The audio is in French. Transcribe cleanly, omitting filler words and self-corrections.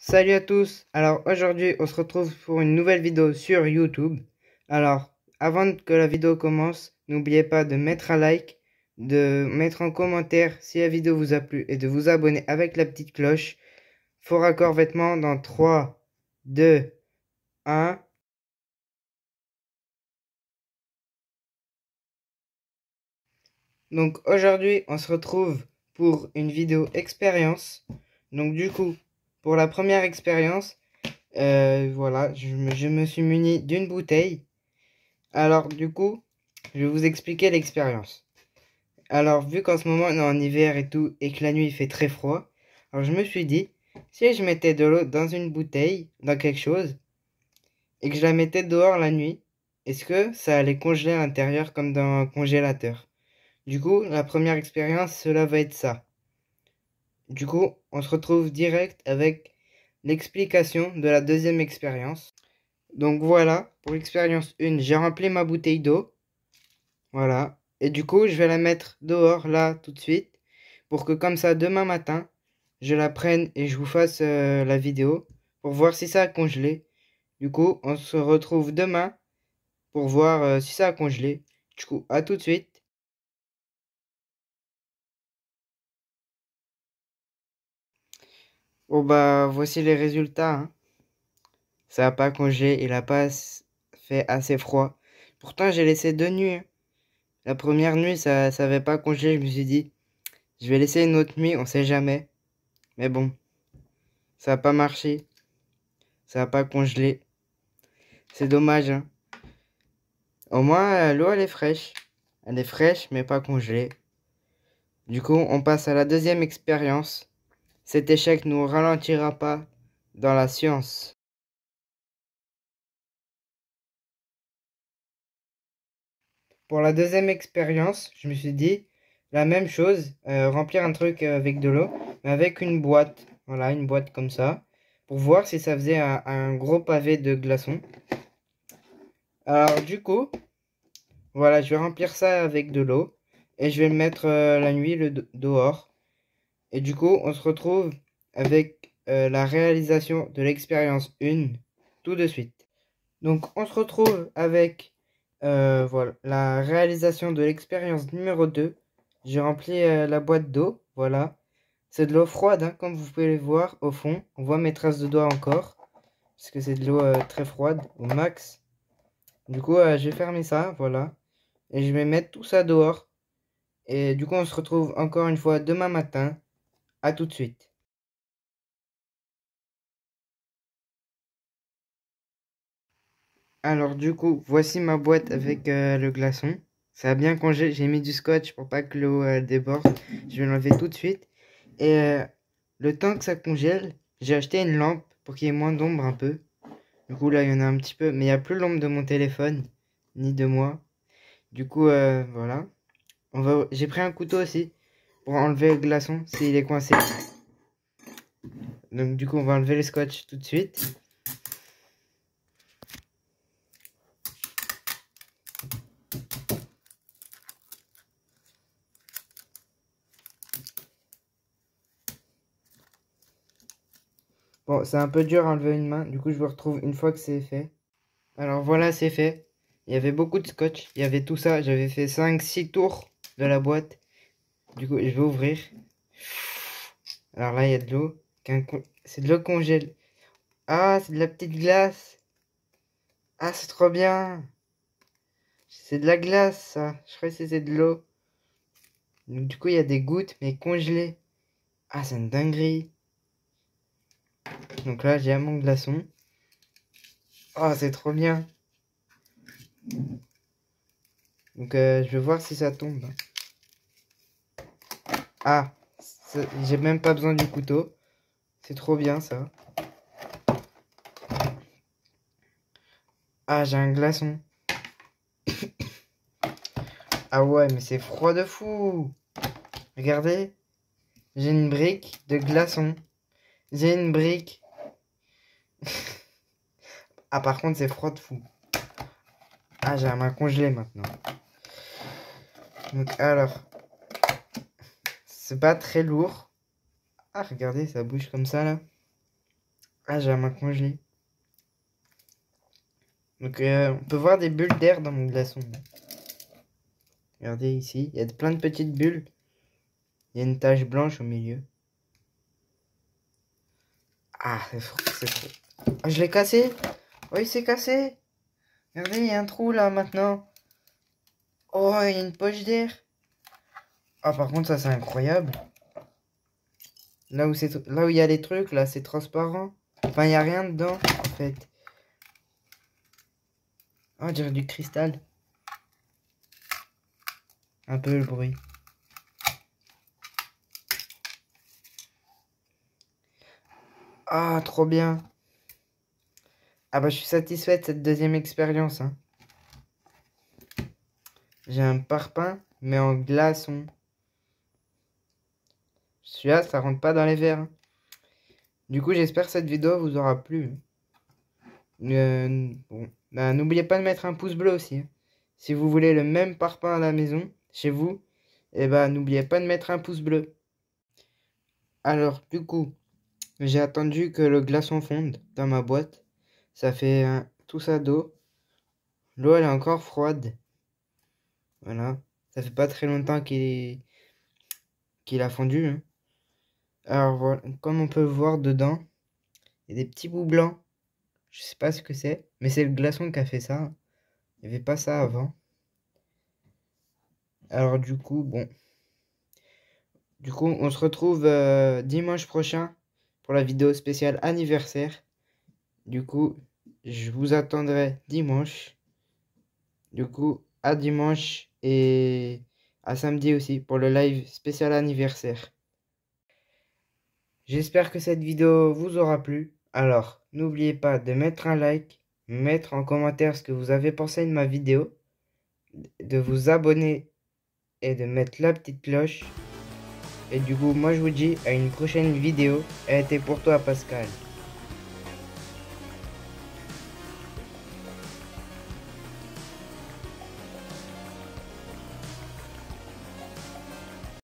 Salut à tous. Alors aujourd'hui, on se retrouve pour une nouvelle vidéo sur YouTube. Alors, avant que la vidéo commence, n'oubliez pas de mettre un like, de mettre en commentaire si la vidéo vous a plu et de vous abonner avec la petite cloche. Faux raccord vêtements dans 3, 2, 1. Donc aujourd'hui, on se retrouve pour une vidéo expérience. Donc du coup, pour la première expérience, voilà, je me suis muni d'une bouteille. Alors du coup, je vais vous expliquer l'expérience. Alors vu qu'en ce moment on est en hiver et tout, et que la nuit il fait très froid, alors je me suis dit, si je mettais de l'eau dans une bouteille, dans quelque chose, et que je la mettais dehors la nuit, est-ce que ça allait congeler à l'intérieur comme dans un congélateur? Du coup, la première expérience, cela va être ça. Du coup, on se retrouve direct avec l'explication de la deuxième expérience. Donc voilà, pour l'expérience 1, j'ai rempli ma bouteille d'eau. Voilà. Et du coup, je vais la mettre dehors là tout de suite pour que comme ça demain matin, je la prenne et je vous fasse la vidéo pour voir si ça a congelé. Du coup, on se retrouve demain pour voir si ça a congelé. Du coup, à tout de suite. Bon bah voici les résultats, hein. Ça n'a pas congelé, il n'a pas fait assez froid. Pourtant, j'ai laissé 2 nuits, hein. La première nuit, ça n'avait pas congelé. Je me suis dit, je vais laisser une autre nuit, on sait jamais. Mais bon, ça n'a pas marché. Ça n'a pas congelé. C'est dommage, hein. Au moins, l'eau, elle est fraîche. Elle est fraîche, mais pas congelée. Du coup, on passe à la deuxième expérience. Cet échec ne nous ralentira pas dans la science. Pour la deuxième expérience, je me suis dit la même chose, remplir un truc avec de l'eau, mais avec une boîte. Voilà, une boîte comme ça, pour voir si ça faisait un gros pavé de glaçons. Alors du coup, voilà, je vais remplir ça avec de l'eau et je vais le mettre la nuit dehors. Et du coup, on se retrouve avec la réalisation de l'expérience 1 tout de suite. Donc, on se retrouve avec voilà, la réalisation de l'expérience numéro 2. J'ai rempli la boîte d'eau, voilà. C'est de l'eau froide, hein, comme vous pouvez le voir au fond. On voit mes traces de doigts encore, parce que c'est de l'eau très froide, au max. Du coup, je vais fermer ça, voilà. Et je vais mettre tout ça dehors. Et du coup, on se retrouve encore une fois demain matin. À tout de suite. Alors du coup, voici ma boîte avec le glaçon. Ça a bien congelé. J'ai mis du scotch pour pas que l'eau déborde. Je vais l'enlever tout de suite. Et le temps que ça congèle, j'ai acheté une lampe pour qu'il y ait moins d'ombre un peu. Du coup là, il y en a un petit peu. Mais il n'y a plus l'ombre de mon téléphone, ni de moi. Du coup, voilà. J'ai pris un couteau aussi pour enlever le glaçon s'il est coincé. Donc du coup, on va enlever le scotch tout de suite. Bon, c'est un peu dur à enlever une main, du coup je vous retrouve une fois que c'est fait. Alors voilà, c'est fait. Il y avait beaucoup de scotch, il y avait tout ça, j'avais fait 5-6 tours de la boîte. Du coup, je vais ouvrir. Alors là, il y a de l'eau. C'est de l'eau congèle. Ah, c'est de la petite glace. Ah, c'est trop bien. C'est de la glace, ça. Je croyais que c'était de l'eau. Donc, du coup, il y a des gouttes, mais congelées. Ah, c'est une dinguerie. Donc là, j'ai mon glaçon. Oh, c'est trop bien. Donc, je vais voir si ça tombe. Ah, j'ai même pas besoin du couteau. C'est trop bien, ça. Ah, j'ai un glaçon. Ah ouais, mais c'est froid de fou. Regardez. J'ai une brique de glaçon. J'ai une brique. Ah, par contre, c'est froid de fou. Ah, j'ai un main congelée maintenant. Donc, alors. C'est pas très lourd. Ah, regardez, ça bouge comme ça, là. Ah, j'ai la main congelée. Donc, on peut voir des bulles d'air dans mon glaçon. Regardez ici, il y a plein de petites bulles. Il y a une tache blanche au milieu. Ah, c'est trop. Ah, je l'ai cassé. Oui, c'est cassé. Regardez, il y a un trou là maintenant. Oh, il y a une poche d'air. Ah, par contre, ça c'est incroyable. Là où il y a les trucs, là, c'est transparent. Enfin, il n'y a rien dedans, en fait. Oh, on dirait du cristal. Un peu le bruit. Ah, trop bien. Ah bah, je suis satisfait de cette deuxième expérience, hein. J'ai un parpaing, mais en glaçon. Celui-là, ça rentre pas dans les verres, hein. Du coup, j'espère que cette vidéo vous aura plu. Bon. Bah, n'oubliez pas de mettre un pouce bleu aussi, hein. Si vous voulez le même parpaing à la maison, chez vous, eh bah, n'oubliez pas de mettre un pouce bleu. Alors, du coup, j'ai attendu que le glaçon fonde dans ma boîte. Ça fait tout ça d'eau. L'eau, elle est encore froide. Voilà. Ça fait pas très longtemps qu'il a fondu, hein. Alors, voilà. Comme on peut voir dedans, il y a des petits bouts blancs. Je sais pas ce que c'est, mais c'est le glaçon qui a fait ça. Il n'y avait pas ça avant. Alors, du coup, bon. Du coup, on se retrouve dimanche prochain pour la vidéo spéciale anniversaire. Du coup, je vous attendrai dimanche. Du coup, à dimanche et à samedi aussi pour le live spécial anniversaire. J'espère que cette vidéo vous aura plu. Alors, n'oubliez pas de mettre un like, mettre en commentaire ce que vous avez pensé de ma vidéo, de vous abonner et de mettre la petite cloche. Et du coup, moi je vous dis à une prochaine vidéo. Elle était pour toi, Pascal.